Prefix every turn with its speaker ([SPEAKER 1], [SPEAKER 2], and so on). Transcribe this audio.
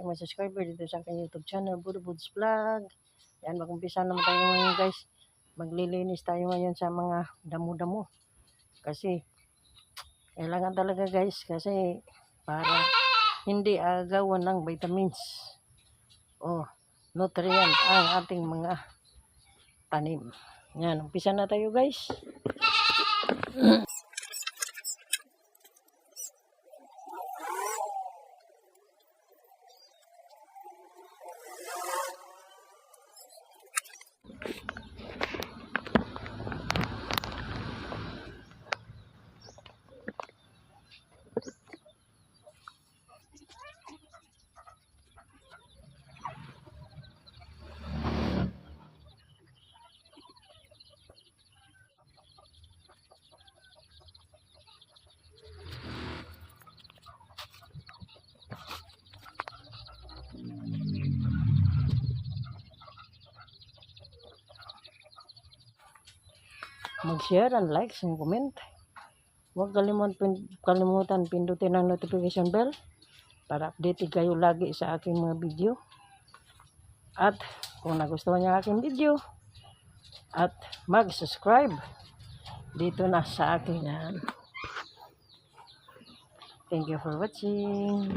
[SPEAKER 1] ating mga subscriber dito sa aking YouTube channel, Budobuds Vlog. Yan, mag-umpisa naman tayo ngayon guys. Maglilinis tayo ngayon sa mga damo-damo. Kasi, kailangan talaga guys. Kasi, para hindi agawan ng vitamins o nutrient ang ating mga tanim. Yan, umpisa na tayo guys. Mag-share and like and comment. Huwag kalimutan pindutin ang notification bell para updated kayo lagi sa aking mga video. At kung nagustuhan niyo aking video, at mag-subscribe dito na sa akin. Thank you for watching.